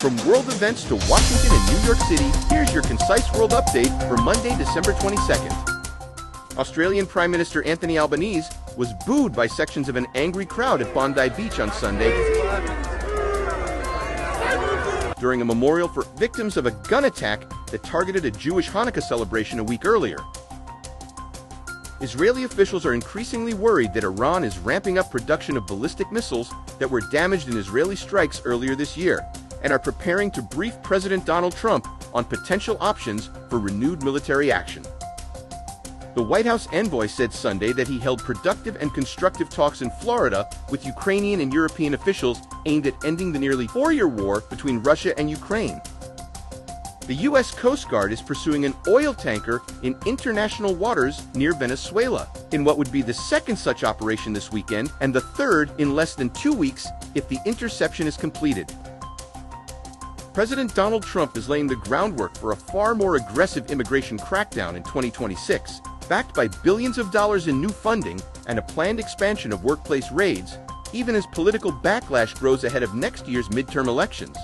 From world events to Washington and New York City, here's your concise world update for Monday, December 22nd. Australian Prime Minister Anthony Albanese was booed by sections of an angry crowd at Bondi Beach on Sunday during a memorial for victims of a gun attack that targeted a Jewish Hanukkah celebration a week earlier. Israeli officials are increasingly worried that Iran is ramping up production of ballistic missiles that were damaged in Israeli strikes earlier this year, and are preparing to brief President Donald Trump on potential options for renewed military action. The White House envoy said Sunday that he held productive and constructive talks in Florida with Ukrainian and European officials aimed at ending the nearly four-year war between Russia and Ukraine. The U.S. Coast Guard is pursuing an oil tanker in international waters near Venezuela, in what would be the second such operation this weekend and the third in less than 2 weeks if the interception is completed. President Donald Trump is laying the groundwork for a far more aggressive immigration crackdown in 2026, backed by billions of dollars in new funding and a planned expansion of workplace raids, even as political backlash grows ahead of next year's midterm elections.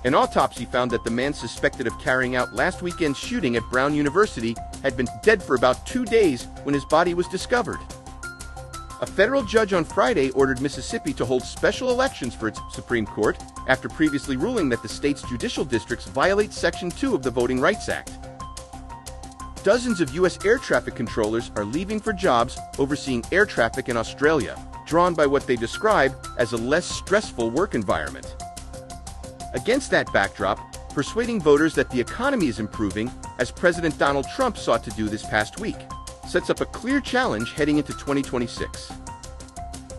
An autopsy found that the man suspected of carrying out last weekend's shooting at Brown University had been dead for about 2 days when his body was discovered. A federal judge on Friday ordered Mississippi to hold special elections for its Supreme Court after previously ruling that the state's judicial districts violate Section 2 of the Voting Rights Act. Dozens of U.S. air traffic controllers are leaving for jobs overseeing air traffic in Australia, drawn by what they describe as a less stressful work environment. Against that backdrop, persuading voters that the economy is improving, as President Donald Trump sought to do this past week, sets up a clear challenge heading into 2026.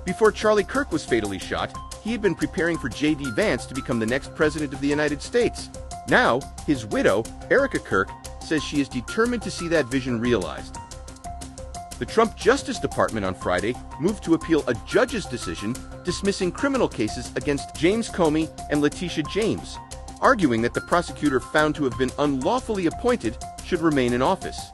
Before Charlie Kirk was fatally shot, he had been preparing for J.D. Vance to become the next president of the United States. Now, his widow, Erica Kirk, says she is determined to see that vision realized. The Trump Justice Department on Friday moved to appeal a judge's decision dismissing criminal cases against James Comey and Letitia James, arguing that the prosecutor found to have been unlawfully appointed should remain in office.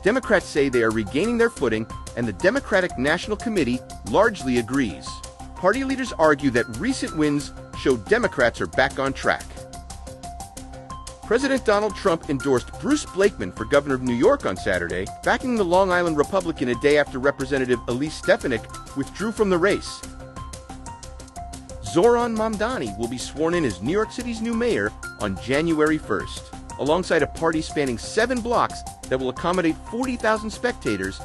Democrats say they are regaining their footing, and the Democratic National Committee largely agrees. Party leaders argue that recent wins show Democrats are back on track. President Donald Trump endorsed Bruce Blakeman for governor of New York on Saturday, backing the Long Island Republican a day after Representative Elise Stefanik withdrew from the race. Zohran Mamdani will be sworn in as New York City's new mayor on January 1st, alongside a party spanning 7 blocks that will accommodate 40,000 spectators.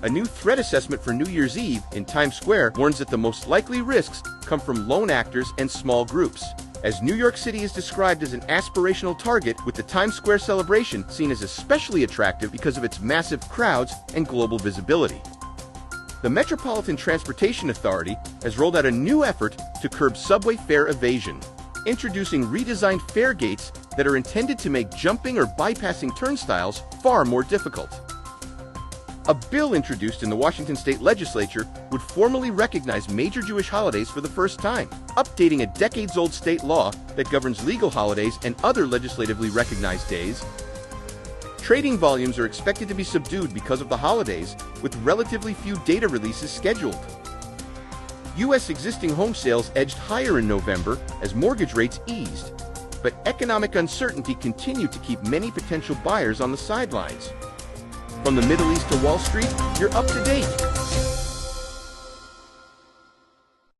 A new threat assessment for New Year's Eve in Times Square warns that the most likely risks come from lone actors and small groups, as New York City is described as an aspirational target, with the Times Square celebration seen as especially attractive because of its massive crowds and global visibility. The Metropolitan Transportation Authority has rolled out a new effort to curb subway fare evasion, introducing redesigned fare gates that are intended to make jumping or bypassing turnstiles far more difficult. A bill introduced in the Washington State Legislature would formally recognize major Jewish holidays for the first time, updating a decades-old state law that governs legal holidays and other legislatively recognized days. Trading volumes are expected to be subdued because of the holidays, with relatively few data releases scheduled. U.S. existing home sales edged higher in November as mortgage rates eased, but economic uncertainty continued to keep many potential buyers on the sidelines. From the Middle East to Wall Street, you're up to date.